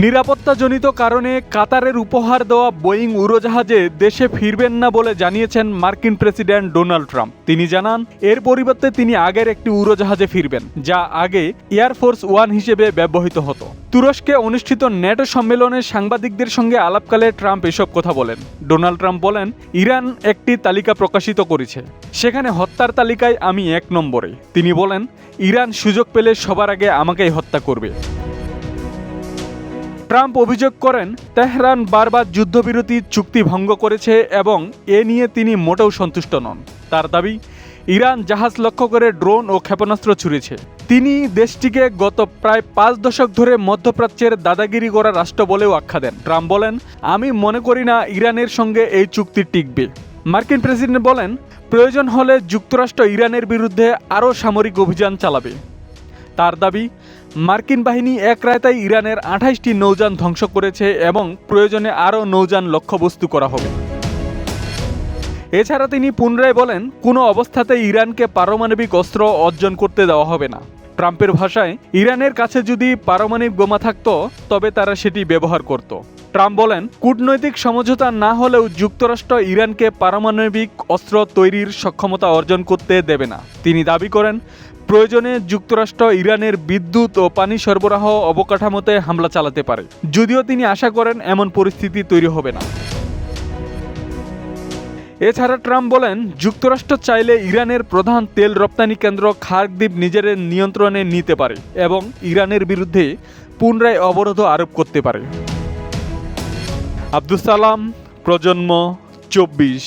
নিরাপত্তাজনিত কারণে কাতারের উপহার দেওয়া বোয়িং উড়োজাহাজে দেশে ফিরবেন না বলে জানিয়েছেন মার্কিন প্রেসিডেন্ট ডোনাল্ড ট্রাম্প। তিনি জানান, এর পরিবর্তে তিনি আগের একটি উড়োজাহাজে ফিরবেন, যা আগে এয়ারফোর্স ওয়ান হিসেবে ব্যবহৃত হতো। তুরস্কে অনুষ্ঠিত ন্যাটো সম্মেলনে সাংবাদিকদের সঙ্গে আলাপকালে ট্রাম্প এসব কথা বলেন। ডোনাল্ড ট্রাম্প বলেন, ইরান একটি তালিকা প্রকাশিত করেছে, সেখানে হত্যার তালিকায় আমি 1 নম্বরে। তিনি বলেন, ইরান সুযোগ পেলে সবার আগে আমাকেই হত্যা করবে। ট্রাম্প অভিযোগ করেন, তেহরান বারবার যুদ্ধবিরতি চুক্তি ভঙ্গ করেছে এবং এ নিয়ে তিনি মোটেও সন্তুষ্ট নন। তার দাবি, ইরান জাহাজ লক্ষ্য করে ড্রোন ও ক্ষেপণাস্ত্র ছুড়েছে। তিনি দেশটিকে গত প্রায় 5 দশক ধরে মধ্যপ্রাচ্যের দাদাগিরি করা রাষ্ট্র বলেও আখ্যা দেন। ট্রাম্প বলেন, আমি মনে করি না ইরানের সঙ্গে এই চুক্তি টিকবে। মার্কিন প্রেসিডেন্ট বলেন, প্রয়োজন হলে যুক্তরাষ্ট্র ইরানের বিরুদ্ধে আরও সামরিক অভিযান চালাবে। তার দাবি, মার্কিন বাহিনী এক রাতেই ইরানের 28টি নৌযান ধ্বংস করেছে এবং প্রয়োজনে আরও নৌযান লক্ষ্যবস্তু করা হবে। এছাড়া তিনি পুনরায় বলেন, কোনো অবস্থাতেই ইরানকে পারমাণবিক অস্ত্র অর্জন করতে দেওয়া হবে না। ট্রাম্পের ভাষায়, ইরানের কাছে যদি পারমাণবিক বোমা থাকত তবে তারা সেটি ব্যবহার করত। ট্রাম্প বলেন, কূটনৈতিক সমঝোতা না হলেও যুক্তরাষ্ট্র ইরানকে পারমাণবিক অস্ত্র তৈরির সক্ষমতা অর্জন করতে দেবে না। তিনি দাবি করেন, প্রয়োজনে যুক্তরাষ্ট্র ইরানের বিদ্যুৎ ও পানি সরবরাহ অবকাঠামোতে হামলা চালাতে পারে, যদিও তিনি আশা করেন এমন পরিস্থিতি তৈরি হবে না। এছাড়া ট্রাম্প বলেন, যুক্তরাষ্ট্র চাইলে ইরানের প্রধান তেল রপ্তানি কেন্দ্র খার্ক দ্বীপ নিজের নিয়ন্ত্রণে নিতে পারে এবং ইরানের বিরুদ্ধে পুনরায় অবরোধ আরোপ করতে পারে। আব্দুস সালাম, প্রজন্ম 24।